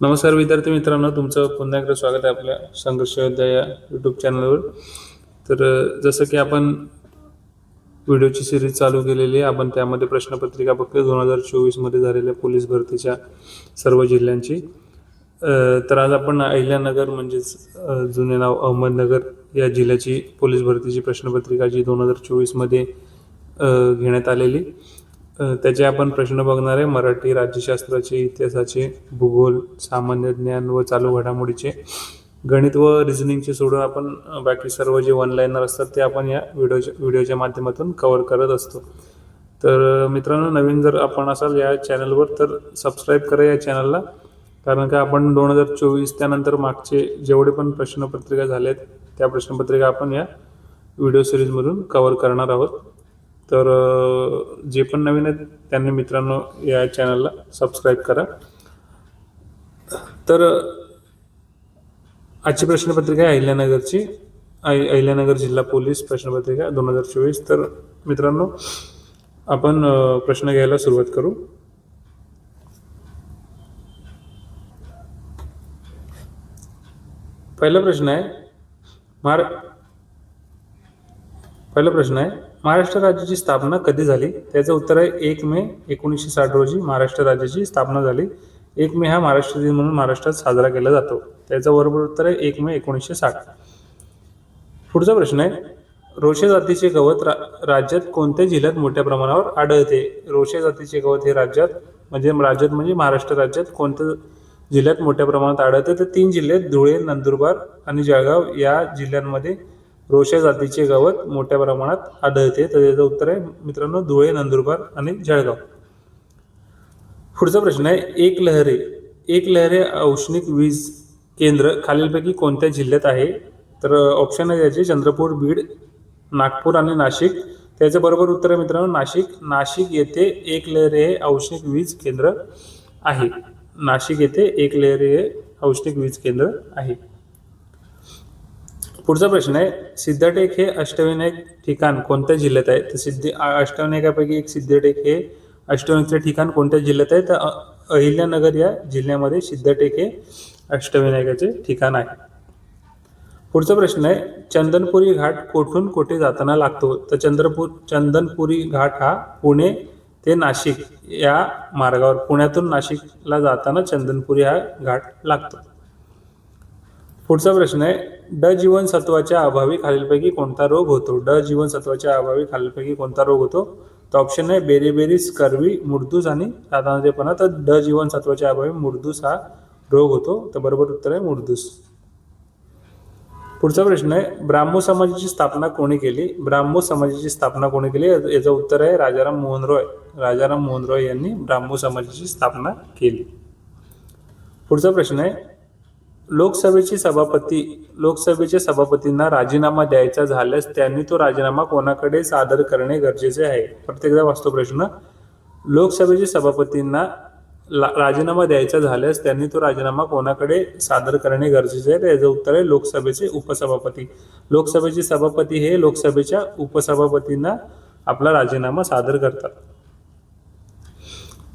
नमस्कार विद्यार्थी मित्रांनो, तुमचं पुन्हा एकदा स्वागत आहे आपल्या संघर्ष योद्धा या यूट्यूब चॅनलवर. तर जसं की आपण व्हिडिओची सिरीज चालू केलेली आहे, आपण त्यामध्ये प्रश्नपत्रिका बघतोय 2024मध्ये झालेल्या पोलीस भरतीच्या सर्व जिल्ह्यांची. तर आज आपण अहिल्यानगर म्हणजेच जुने नाव अहमदनगर या जिल्ह्याची पोलीस भरतीची प्रश्नपत्रिका जी 2024मध्ये घेण्यात आलेली, त्याचे आपण प्रश्न बघणार आहे. मराठी, राज्यशास्त्राचे, इतिहासाचे, भूगोल, सामान्य ज्ञान व चालू घडामोडीचे, गणित व रिझनिंगचे सोडून आपण बाकी सर्व जे वन लाईनर असतात ते आपण या व्हिडिओच्या माध्यमातून कव्हर करत असतो. तर मित्रांनो, नवीन जर आपण असाल या चॅनलवर तर सबस्क्राईब करा या चॅनलला, कारण का आपण 2024 त्यानंतर मागचे जेवढे पण प्रश्नपत्रिका झालेत त्या प्रश्नपत्रिका आपण या व्हिडिओ सिरीजमधून कव्हर करणार आहोत. तर जे पण नवीन आहेत त्यांनी मित्रांनो या चॅनलला सबस्क्राईब करा. तर आजची प्रश्नपत्रिका आहे अहिल्यानगरची, अहिल्यानगर जिल्हा पोलीस प्रश्नपत्रिका 2024. तर मित्रांनो, आपण प्रश्न घ्यायला सुरुवात करू. पहिला प्रश्न आहे महाराष्ट्र राज्याची स्थापना कधी झाली? त्याचं उत्तर आहे 1 मे 1960 रोजी महाराष्ट्र राज्याची स्थापना झाली. 1 मे हा महाराष्ट्र दिन म्हणून महाराष्ट्रात साजरा केला जातो. त्याचं बरोबर उत्तर आहे 1 मे 1960. पुढचा प्रश्न आहे, रोशे जातीचे गवत राज्यात कोणत्या जिल्ह्यात मोठ्या प्रमाणावर आढळते? रोशे जातीचे गवत हे राज्यात म्हणजे महाराष्ट्र राज्यात कोणत्या जिल्ह्यात मोठ्या प्रमाणात आढळते? तर 3 जिल्हे धुळे, नंदुरबार आणि जळगाव या जिल्ह्यांमध्ये रोशे जातीचे गवत मोठ्या प्रमाणात आढळते. तर याचं उत्तर आहे मित्रांनो धुळे, नंदुरबार आणि जळगाव. पुढचा प्रश्न आहे, एक लहरे औष्णिक वीज केंद्र खालीलपैकी कोणत्या जिल्ह्यात आहे? तर ऑप्शन आहे त्याचे चंद्रपूर, बीड, नागपूर आणि नाशिक. त्याचं बरोबर उत्तर आहे मित्रांनो नाशिक येथे एक लहरे हे औष्णिक वीज केंद्र आहे. नाशिक येथे एक लहरे हे औष्णिक वीज केंद्र आहे. पुढचा प्रश्न आहे, सिद्धटेक हे अष्टविनायक ठिकाण कोणत्या जिल्ह्यात आहे? तर अष्टविनायकापैकी एक सिद्धटेक हे अष्टविनायकचे ठिकाण कोणत्या जिल्ह्यात आहे? तर अहिल्यानगर या जिल्ह्यामध्ये सिद्धटेक हे अष्टविनायकाचे ठिकाण आहे. पुढचा प्रश्न आहे, चंदनपुरी घाट कोठून कोठे जाताना लागतो? तर चंदनपुरी घाट हा पुणे ते नाशिक या मार्गावर, पुण्यातून नाशिकला जाताना चंदनपुरी हा घाट लागतो. पुढचा प्रश्न आहे, ड जीवनसत्वाच्या अभावी खालीलपैकी कोणता रोग होतो? ड जीवनसत्वाच्या अभावी खालीलपैकी कोणता रोग होतो? तर ऑप्शन आहे बेरीबेरी, स्कर्वी, मुडदूस आणि साधारणपणा. तर ड जीवनसत्वाच्या अभावी मुडदूस हा रोग होतो. तर बरोबर उत्तर आहे मुडदूस. पुढचा प्रश्न आहे, ब्राह्मो समाजाची स्थापना कोणी केली? ब्राह्मो समाजाची स्थापना कोणी केली? याचं उत्तर आहे राजाराम मोहन रॉय यांनी ब्राह्मो समाजाची स्थापना केली. पुढचा प्रश्न आहे, लोकसभेच्या सभापतींना राजीनामा द्यायचा झाल्यास त्यांनी तो राजीनामा कोणाकडे सादर करणे गरजेचे आहे? प्रत्येकदा वाचतो प्रश्न. लोकसभेच्या सभापतींना राजीनामा द्यायचा झाल्यास त्यांनी तो राजीनामा कोणाकडे सादर करणे गरजेचे आहे? तर याचं उत्तर आहे लोकसभेचे उपसभापती. लोकसभेचे सभापती हे लोकसभेच्या उपसभापतींना आपला राजीनामा सादर करतात.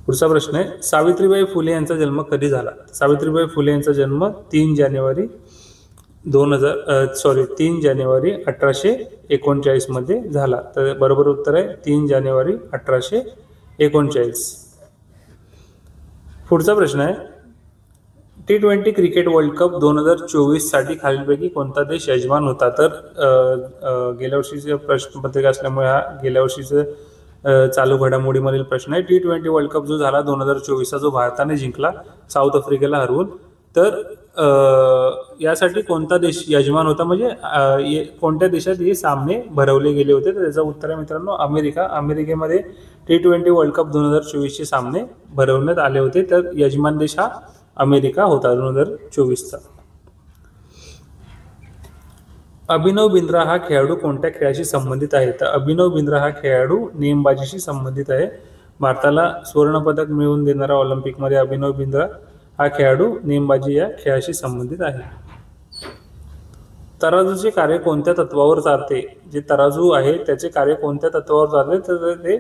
पुढचा प्रश्न आहे, सावित्रीबाई फुले यांचा जन्म कधी झाला? सावित्रीबाई फुले यांचा जन्म 3 जानेवारी 1839 मध्ये झाला. तर बरोबर उत्तर आहे 3 जानेवारी 1839. पुढचा प्रश्न आहे, T20 क्रिकेट वर्ल्ड कप 2024 साठी खालीलपैकी कोणता देश यजमान होता? तर गेल्या वर्षीचे प्रश्नपत्रिका असल्यामुळे हा गेल्या वर्षीचं चालू घडामोडीमधील प्रश्न आहे. T20 वर्ल्ड कप जो झाला 2024 जो भारताने जिंकला साऊथ आफ्रिकेला हरवून, तर यासाठी कोणता देश यजमान होता, म्हणजे कोणत्या देशात हे सामने भरवले गेले होते? तर त्याचं उत्तर आहे मित्रांनो अमेरिका. अमेरिकेमध्ये T20 वर्ल्ड कप 2024चे सामने भरवण्यात आले होते. तर यजमान देश हा अमेरिका होता 2024चा. अभिनव बिंद्रा हा खेळाडू कोणत्या खेळाशी संबंधित आहे? तर अभिनव बिंद्रा हा खेळाडू नेमबाजीशी संबंधित आहे. भारताला सुवर्णपदक मिळवून देणारा ऑलिम्पिकमध्ये अभिनव बिंद्रा हा खेळाडू नेमबाजी या खेळाशी संबंधित आहे. तराजूचे कार्य कोणत्या तत्वावर चालते? जे तराजू आहे त्याचे कार्य कोणत्या तत्वावर चालते? तर ते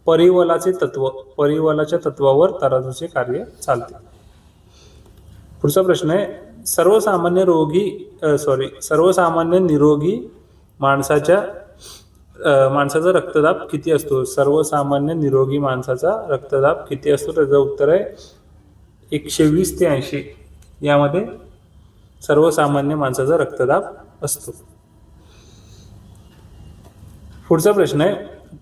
परिवलाच्या तत्वावर तराजूचे कार्य चालते. पुढचा प्रश्न आहे, सर्वसामान्य निरोगी माणसाचा रक्तदाब किती असतो? सर्वसामान्य निरोगी माणसाचा रक्तदाब किती असतो? त्याचं उत्तर आहे 120 ते 80 यामध्ये सर्वसामान्य माणसाचा रक्तदाब असतो. पुढचा प्रश्न आहे,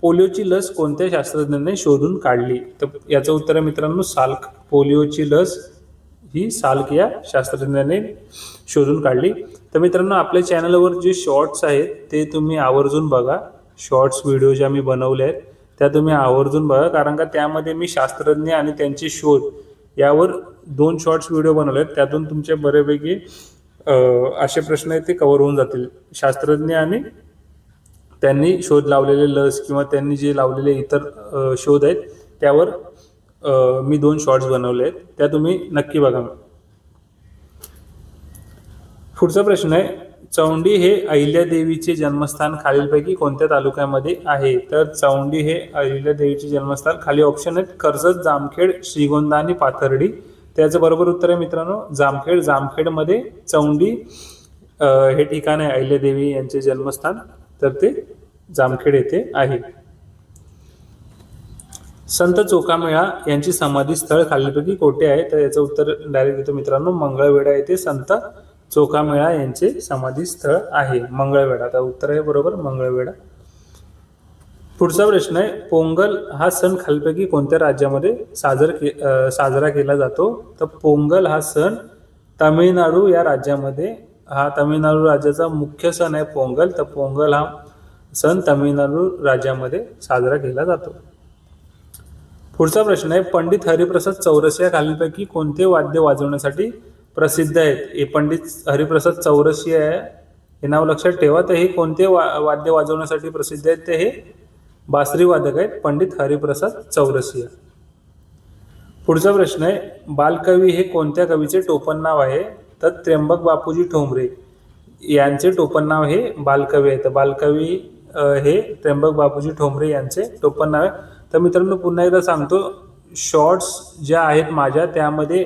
पोलिओची लस कोणत्या शास्त्रज्ञाने शोधून काढली? तर याचं उत्तर आहे मित्रांनो साल्क. पोलिओची लस ही साल्क या शास्त्रज्ञाने शोधून काढली. तर मित्रांनो, आपल्या चॅनलवर जे शॉर्ट्स आहेत ते तुम्ही आवर्जून बघा. शॉर्ट्स व्हिडिओ ज्या मी बनवल्या आहेत त्या तुम्ही आवर्जून बघा, कारण का त्यामध्ये मी शास्त्रज्ञ आणि त्यांचे शोध यावर 2 शॉर्ट्स व्हिडिओ बनवले आहेत. त्यातून तुमचे बऱ्यापैकी असे प्रश्न आहेत ते कव्हर होऊन जातील. शास्त्रज्ञ आणि त्यांनी शोध लावलेले लस किंवा त्यांनी जे लावलेले इतर शोध आहेत त्यावर मी 2 शॉर्ट्स बनवले आहेत, त्या तुम्ही नक्की बघा. पुढचा प्रश्न आहे, चौंडी हे अहिल्यादेवीचे जन्मस्थान खालीलपैकी कोणत्या तालुक्यामध्ये आहे? तर चौंडी हे अहिल्यादेवीचे जन्मस्थान खाली ऑप्शन आहेत कर्जत, जामखेड, श्रीगोंदा आणि पाथर्डी. त्याचं बरोबर उत्तर आहे मित्रांनो जामखेड. जामखेडमध्ये चौंडी हे ठिकाण आहे अहिल्यादेवी यांचे जन्मस्थान, तर ते जामखेड येथे आहे. संत चोखामेळा यांची समाधी स्थळ खालीलपैकी कोठे आहे? तर याचं उत्तर डायरेक्ट देतो मित्रांनो, मंगळवेढा येथे संत चोखामेळा यांचे समाधी स्थळ आहे, मंगळवेढा. तर उत्तर आहे बरोबर मंगळवेढा. पुढचा प्रश्न आहे, पोंगल हा सण खालीलपैकी कोणत्या राज्यामध्ये साजरा केला जातो? तर पोंगल हा सण तामिळनाडू या राज्यामध्ये, हा तामिळनाडू राज्याचा मुख्य सण आहे पोंगल. तर पोंगल हा सण तामिळनाडू राज्यामध्ये साजरा केला जातो. पुढचा प्रश्न आहे, पंडित हरिप्रसाद चौरसिया खालीलपैकी कोणते वाद्य वाजवण्यासाठी प्रसिद्ध आहेत? हे पंडित हरिप्रसाद चौरसिया हे नाव लक्षात ठेवा. तर हे कोणते वाद्य वाजवण्यासाठी प्रसिद्ध आहेत? ते हे बासरी वादक आहेत पंडित हरिप्रसाद चौरसिया. पुढचा प्रश्न आहे, बालकवी हे कोणत्या कवीचे टोपण नाव आहे? तर त्र्यंबक बापूजी ठोंबरे यांचे टोपण नाव हे बालकवी आहे. तर बालकवी हे त्र्यंबक बापूजी ठोंबरे यांचे टोपण नाव आहे. तर मित्रांनो, पुन्हा एकदा सांगतो, शॉर्ट्स ज्या आहेत माझ्या त्यामध्ये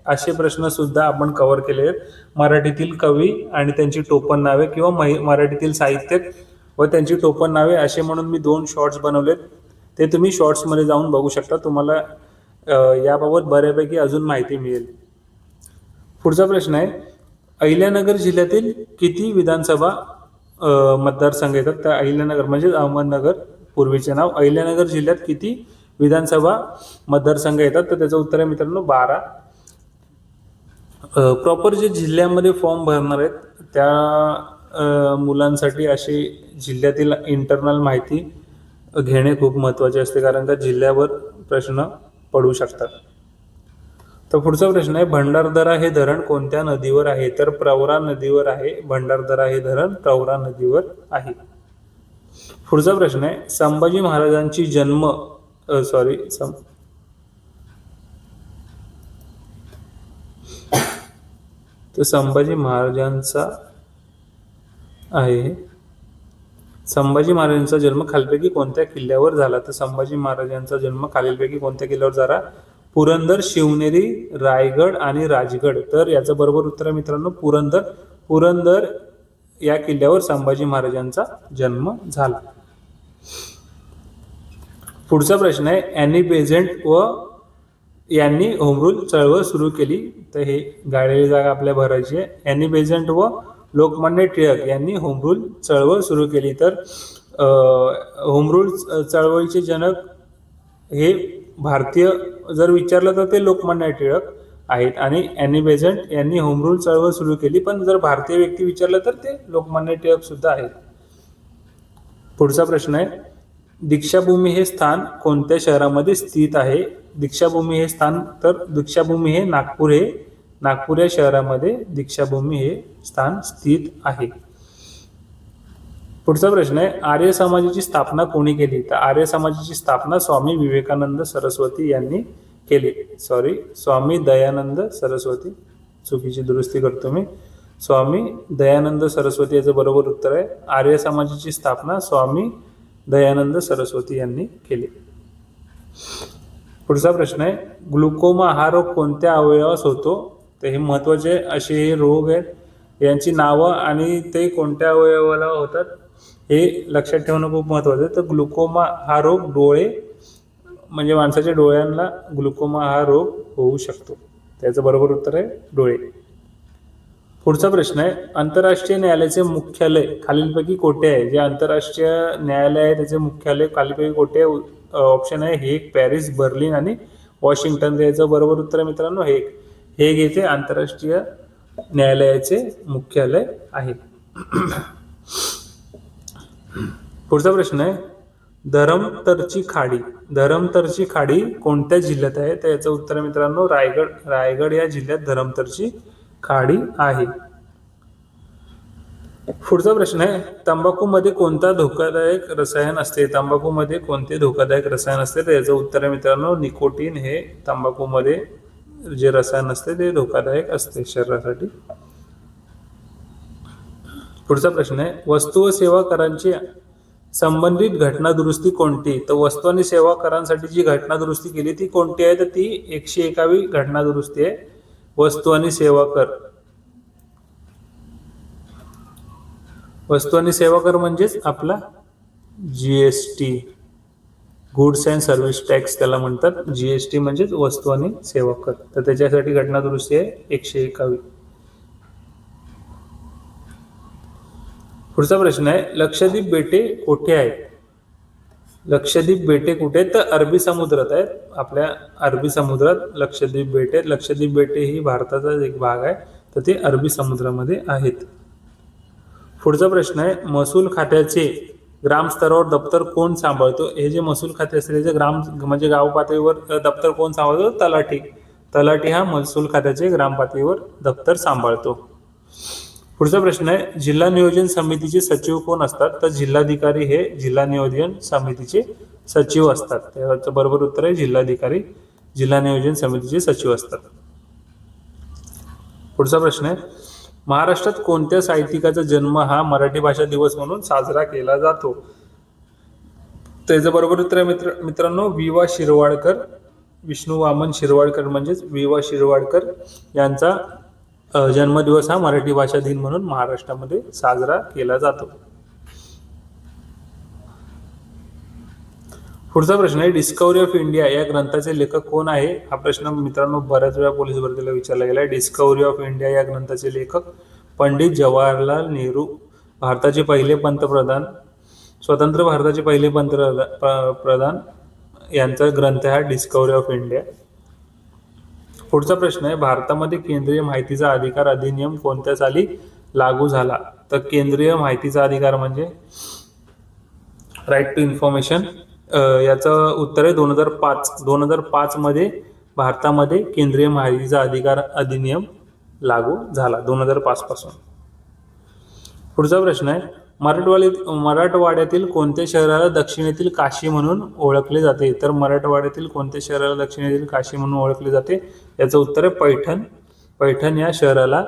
असे प्रश्न सुद्धा आपण कव्हर केले आहेत. मराठीतील कवी आणि त्यांची टोपण नावे किंवा मराठीतील साहित्यिक व त्यांची टोपण नावे असे म्हणून मी 2 शॉर्ट्स बनवलेत. ते तुम्ही शॉर्ट्समध्ये जाऊन बघू शकता. तुम्हाला याबाबत बऱ्यापैकी अजून माहिती मिळेल. पुढचा प्रश्न आहे, अहिल्यानगर जिल्ह्यातील किती विधानसभा मतदारसंघ येतात? तर अहिल्यानगर म्हणजे अहमदनगर पूर्वीचे नाव. अहिल्यानगर जिल्ह्यात किती विधानसभा मतदारसंघ येतात? तर त्याचं उत्तर आहे मित्रांनो 12. प्रॉपर जे जिल्ह्यामध्ये फॉर्म भरणार आहेत त्या मुलांसाठी अशी जिल्ह्यातील इंटरनल माहिती घेणे खूप महत्त्वाचे असते, कारण का जिल्ह्यावर प्रश्न पडू शकतात. तर पुढचा प्रश्न आहे, भंडारदरा हे धरण कोणत्या नदीवर आहे? तर प्रवरा नदीवर आहे. भंडारदरा हे धरण प्रवरा नदीवर आहे. पुढचा प्रश्न आहे, संभाजी महाराजांची तर संभाजी महाराजांचा जन्म खालीलपैकी कोणत्या किल्ल्यावर झाला? तर संभाजी महाराजांचा जन्म खालीलपैकी कोणत्या किल्ल्यावर झाला? पुरंदर, शिवनेरी, रायगड आणि राजगड. तर याचं बरोबर उत्तर आहे मित्रांनो पुरंदर या किल्ल्यावर संभाजी महाराजांचा जन्म झाला. पुढचा प्रश्न आहे, ॲनी बेझंट व यांनी होम रूल चळवळ सुरू केली. तर हे गाळलेली जागा आपल्या भरायची आहे. ॲनी बेझंट व लोकमान्य टिळक यांनी होम रूल चळवळ सुरू केली. तर होम रूल चळवळीचे जनक हे भारतीय जर विचारलं तर ते लोकमान्य टिळक आहेत आणि ॲनी बेझंट यांनी होम रूल चळवळ सुरू केली. पण जर भारतीय व्यक्ती विचारलं तर ते लोकमान्य टिळक सुद्धा आहेत. पुढचा प्रश्न आहे, दीक्षाभूमी हे स्थान कोणत्या शहरामध्ये स्थित आहे? दीक्षाभूमी हे स्थान, तर दीक्षाभूमी हे नागपूर या शहरामध्ये दीक्षाभूमी हे स्थान स्थित आहे. पुढचा प्रश्न आहे, आर्य समाजाची स्थापना कोणी केली? तर आर्य समाजाची स्थापना स्वामी विवेकानंद सरस्वती यांनी केली. स्वामी दयानंद सरस्वती, चुकीची दुरुस्ती करतो मी, स्वामी दयानंद सरस्वती याचं बरोबर उत्तर आहे. आर्य समाजाची स्थापना स्वामी दयानंद सरस्वती यांनी केली. पुढचा प्रश्न आहे, ग्लुकोमा हा रोग कोणत्या अवयवास होतो? तर हे महत्त्वाचे असे हे रोग आहेत, यांची नावं आणि ते कोणत्या अवयवाला होतात हे लक्षात ठेवणं खूप महत्त्वाचं आहे. तर ग्लुकोमा हा रोग डोळे म्हणजे माणसाच्या डोळ्यांना ग्लुकोमा हा रोग होऊ शकतो. त्याचं बरोबर उत्तर आहे डोळे. पुढचा प्रश्न आहे, आंतरराष्ट्रीय न्यायालयाचे मुख्यालय खालीलपैकी कोठे आहे? जे आंतरराष्ट्रीय न्यायालय आहे त्याचे मुख्यालय खालीलपैकी कोठे आहे? ऑप्शन आहे हेग, पॅरिस, बर्लिन आणि वॉशिंग्टन. याचं बरोबर उत्तर आहे मित्रांनो हेग. हेग येथे आंतरराष्ट्रीय न्यायालयाचे मुख्यालय आहे. पुढचा प्रश्न आहे, धरमतरची खाडी. धरमतरची खाडी कोणत्या जिल्ह्यात आहे? तर याचं उत्तर आहे मित्रांनो रायगड. रायगड या जिल्ह्यात धरमतरची खाडी आहे. पुढचा प्रश्न आहे, तंबाखूमध्ये कोणता धोकादायक रसायन असते? तंबाखूमध्ये कोणते धोकादायक रसायन असते? तर याचं उत्तर आहे मित्रांनो निकोटीन. हे तंबाखूमध्ये जे रसायन असते ते धोकादायक असते शरीरासाठी. पुढचा प्रश्न आहे, वस्तू व सेवा करांची संबंधित घटना दुरुस्ती कोणती? तर वस्तू आणि सेवा करांसाठी जी घटना दुरुस्ती केली ती कोणती आहे? तर ती 101वी घटना दुरुस्ती आहे वस्तू आणि सेवा कर. वस्तू आणि सेवा कर म्हणजेच आपला GST, goods and service tax त्याला म्हणतात. GST म्हणजेच वस्तू आणि सेवा कर. तर त्याच्यासाठी घटना दुरुस्ती आहे 101वी. पुढचा प्रश्न आहे, लक्षद्वीप बेटे कोठे आहेत? लक्षद्वीप बेटे कुठे आहेत? तर अरबी समुद्रात आहेत. आपल्या अरबी समुद्रात लक्षद्वीप बेटे आहेत. लक्षद्वीप बेटे ही भारताचा एक भाग आहे, तर ते अरबी समुद्रामध्ये आहेत. पुढचा प्रश्न आहे, महसूल खात्याचे ग्रामस्तरावर दप्तर कोण सांभाळतो? हे जे महसूल खाते असते त्याचे ग्राम म्हणजे गाव पातळीवर दप्तर कोण सांभाळतो? तलाठी. तलाठी हा महसूल खात्याचे ग्राम पातळीवर दप्तर सांभाळतो. पुढचा प्रश्न आहे, जिल्हा नियोजन समितीचे सचिव कोण असतात? तर जिल्हाधिकारी हे जिल्हा नियोजन समितीचे सचिव असतात. त्याचं बरोबर उत्तर आहे जिल्हाधिकारी जिल्हा नियोजन समितीचे सचिव असतात. पुढचा प्रश्न आहे, महाराष्ट्रात कोणत्या साहित्यिकाचा जन्म हा मराठी भाषा दिवस म्हणून साजरा केला जातो? त्याचं बरोबर उत्तर आहे मित्रांनो वि.वा. शिरवाडकर. विष्णू वामन शिरवाडकर म्हणजेच वि.वा. शिरवाडकर यांचा जन्मदिवस हा मराठी भाषा दिन म्हणून महाराष्ट्रामध्ये साजरा केला जातो. पुढचा प्रश्न आहे, डिस्कवरी ऑफ इंडिया या ग्रंथाचे लेखक कोण आहे? हा प्रश्न मित्रांनो बऱ्याच वेळा पोलीस भरतीला विचारला गेला आहे. डिस्कवरी ऑफ इंडिया या ग्रंथाचे लेखक पंडित जवाहरलाल नेहरू, भारताचे पहिले पंतप्रधान, स्वतंत्र भारताचे पहिले पंतप्रधान यांचा ग्रंथ हा डिस्कवरी ऑफ इंडिया. पुढचा प्रश्न आहे, भारतामध्ये केंद्रीय माहितीचा अधिकार अधिनियम कोणत्या साली लागू झाला? तर केंद्रीय माहितीचा अधिकार म्हणजे राईट टू इन्फॉर्मेशन. याचं उत्तर आहे 2005. 2005 मध्ये भारतामध्ये केंद्रीय माहितीचा अधिकार अधिनियम लागू झाला 2005 पासून. पुढचा प्रश्न आहे, मराठवाड्यातील कोणत्या शहराला दक्षिणेतील काशी म्हणून ओळखले जाते? तर मराठवाड्यातील कोणत्या शहराला दक्षिणेतील काशी म्हणून ओळखले जाते? याचं उत्तर आहे पैठण. पैठण या शहराला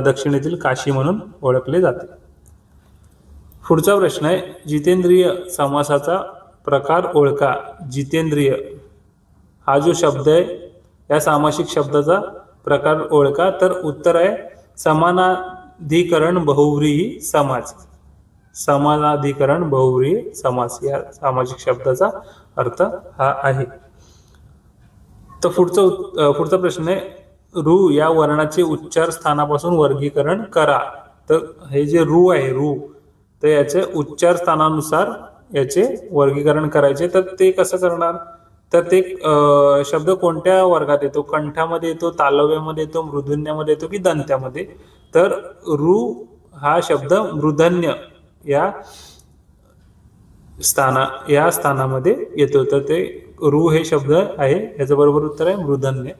दक्षिणेतील काशी म्हणून ओळखले जाते. पुढचा प्रश्न आहे, जितेंद्रिय समासाचा प्रकार ओळखा. जितेंद्रिय हा जो शब्द आहे या सामासिक शब्दाचा प्रकार ओळखा. तर उत्तर आहे समानाधिकरण बहुव्रीही समास. समानाधिकरण बहुव्रीही समास या सामासिक शब्दाचा अर्थ हा आहे. तर पुढचा प्रश्न आहे, रू या वर्णाचे उच्चार स्थानापासून वर्गीकरण करा. तर हे जे रू आहे रू, तर याचे उच्चार स्थानानुसार याचे वर्गीकरण करायचे. तर ते कसं करणार? तर ते शब्द कोणत्या वर्गात येतो? कंठामध्ये येतो, तालव्यामध्ये येतो, मूर्धन्यामध्ये येतो की दंत्यामध्ये? तर रू हा शब्द मूर्धन्य या स्थानामध्ये येतो. तर ते रू हे शब्द आहे, याचं बरोबर उत्तर आहे मूर्धन्य.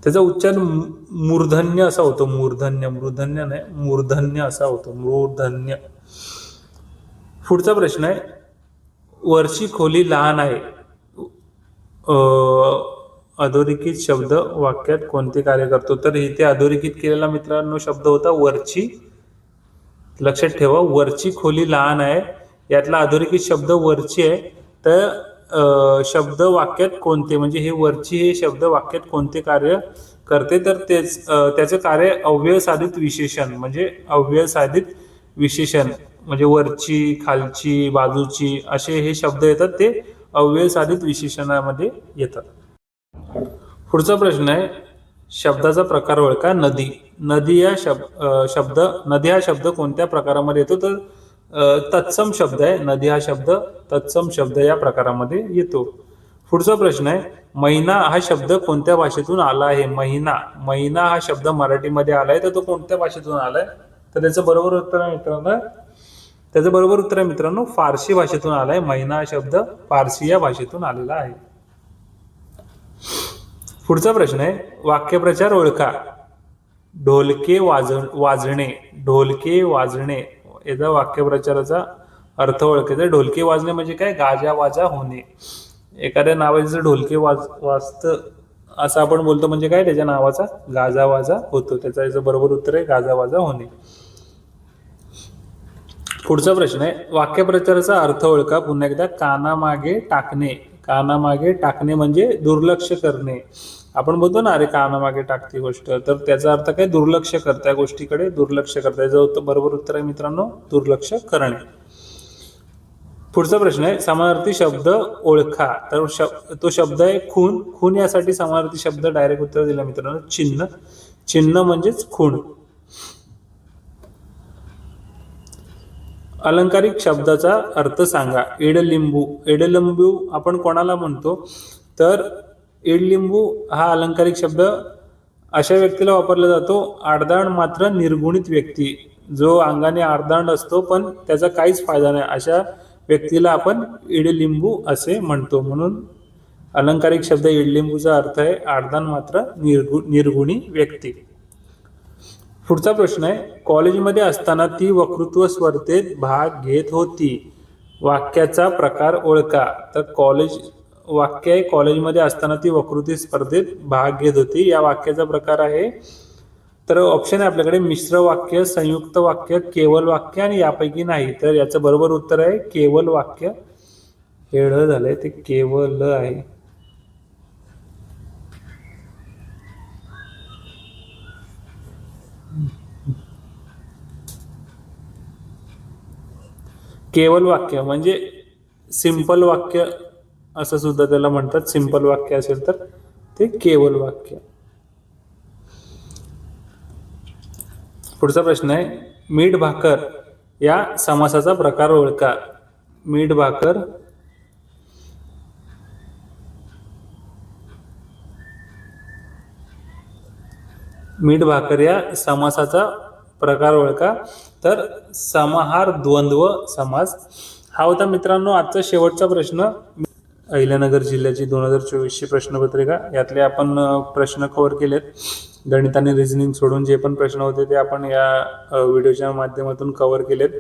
त्याचा उच्चार मूर्धन्य असा होतो. मूर्धन्य नाही, मूर्धन्य असा होतो. मूर्धन्य. पुढचा प्रश्न आहे, वरची खोली लहान आहे. अधोरेखित शब्द वाक्यात कोणते कार्य करतो? तर इथे अधोरेखित केलेला मित्रांनो शब्द होता वरची. लक्षात ठेवा, वरची खोली लहान आहे यातला अधोरेखित शब्द वरची आहे. तर शब्द वाक्यात कोणते, म्हणजे हे वरची हे शब्द वाक्यात कोणते कार्य करते, तर त्याचं कार्य अव्यय साधित विशेषण, म्हणजे अव्यय साधित विशेषण, म्हणजे वरची, खालची, बाजूची असे हे शब्द येतात, ते अव्यय साधित विशेषणामध्ये येतात. पुढचा प्रश्न आहे, शब्दाचा प्रकार ओळखा. नदी. नदी हा शब्द कोणत्या प्रकारामध्ये येतो, तर तत्सम शब्द आहे. नदी हा शब्द तत्सम शब्द या प्रकारामध्ये येतो. पुढचा प्रश्न आहे, महिना हा शब्द कोणत्या भाषेतून आला आहे. महिना हा शब्द मराठीमध्ये आलाय, तर तो कोणत्या भाषेतून आलाय, तर त्याचं बरोबर उत्तर आहे मित्रांनो, फारसी भाषेतून आलाय. महिना हा शब्द फारसी या भाषेतून आलेला आहे. पुढचा प्रश्न आहे, वाक्यप्रचार ओळखा. ढोलके वाजणे. ढोलके वाजणे याचा वाक्यप्रचाराचा अर्थ ओळखायचा. ढोलके वाजणे म्हणजे काय, गाजावाजा होणे. एखाद्या नावाचं ढोलके वाजतं असं आपण बोलतो, म्हणजे काय, त्याच्या नावाचा गाजावाजा होतो. त्याचं बरोबर उत्तर आहे गाजावाजा होणे. पुढचा प्रश्न आहे, वाक्यप्रचाराचा अर्थ ओळखा. पुन्हा एकदा, कानामागे टाकणे. कानामागे टाकणे म्हणजे दुर्लक्ष करणे. आपण बोलतो ना, अरे कानामागे टाकते गोष्ट, तर त्याचा अर्थ काय, दुर्लक्ष करता, त्या गोष्टीकडे दुर्लक्ष करता. याचं बरोबर उत्तर आहे मित्रांनो, दुर्लक्ष करणे. पुढचा प्रश्न आहे, समानार्थी शब्द ओळखा. तर तो शब्द आहे खून. खून यासाठी समानार्थी शब्द डायरेक्ट उत्तर दिला मित्रांनो, चिन्ह. चिन्ह म्हणजेच खून. अलंकारिक शब्दाचा अर्थ सांगा. एडलिंबू. एडलिंबू आपण कोणाला म्हणतो, तर एडलिंबू हा अलंकारिक शब्द अशा व्यक्तीला वापरला जातो, आडदांड मात्र निर्गुणित व्यक्ती. जो अंगाने आडदांड असतो पण त्याचा काहीच फायदा नाही, अशा व्यक्तीला आपण एडलिंबू असे म्हणतो. म्हणून अलंकारिक शब्द एडलिंबूचा अर्थ आहे आडदांड मात्र निर्गुणी व्यक्ती. पुढचा प्रश्न आहे, कॉलेजमध्ये असताना ती वक्तृत्व स्पर्धेत भाग घेत होती. वाक्याचा प्रकार ओळखा. तर वाक्य आहे, कॉलेजमध्ये असताना ती वक्तृत्व स्पर्धेत भाग घेत होती. या वाक्याचा प्रकार आहे, तर ऑप्शन आहे आपल्याकडे, मिश्र वाक्य, संयुक्त वाक्य, केवल वाक्य आणि यापैकी नाही. तर याचं बरोबर उत्तर आहे केवल वाक्य. हे झालंय, ते केवल आहे. केवल वाक्य म्हणजे सिंपल वाक्य असं सुद्धा त्याला म्हणतात. सिंपल वाक्य असेल तर ते केवल वाक्य. पुढचा प्रश्न आहे, मीठ भाकर या समासाचा प्रकार ओळखा. मीठ भाकर या समासाचा प्रकार ओळखा. तर समाहार द्वंद्व समास. हा होता मित्रांनो आजचा शेवटचा प्रश्न. अहिल्यानगर जिल्ह्याची 2024ची प्रश्नपत्रिका. यातले आपण प्रश्न कव्हर केलेत. गणित आणि रिझनिंग सोडून जे पण प्रश्न होते ते आपण या व्हिडिओच्या माध्यमातून कव्हर केलेत.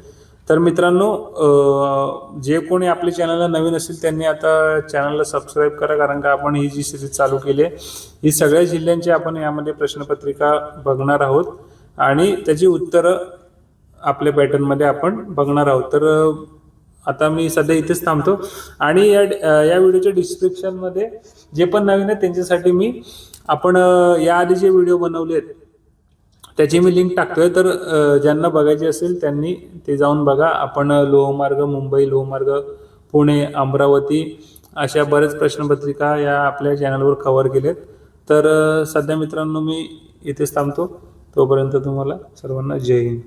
तर मित्रांनो, जे कोणी आपल्या चॅनलला नवीन असेल त्यांनी आता चॅनलला सबस्क्राईब करा, कारण का आपण ही जी सिरीज चालू केली आहे ही सगळ्या जिल्ह्यांची आपण यामध्ये प्रश्नपत्रिका बघणार आहोत आणि त्याची उत्तरं आपल्या पॅटर्नमध्ये आपण बघणार आहोत. तर आता मी सध्या इथेच थांबतो आणि या व्हिडिओच्या डिस्क्रिप्शनमध्ये जे पण नवीन आहे त्यांच्यासाठी आपण याआधी जे व्हिडिओ बनवले आहेत त्याची मी लिंक टाकतोय. तर ज्यांना बघायची असेल त्यांनी ते जाऊन बघा. आपण लोहमार्ग, मुंबई लोहमार्ग, पुणे, अमरावती अशा बऱ्याच प्रश्नपत्रिका या आपल्या चॅनलवर कव्हर केलेत. तर सध्या मित्रांनो मी इथेच थांबतो. तोपर्यंत तुम्हाला सर्वांना जय हिंद.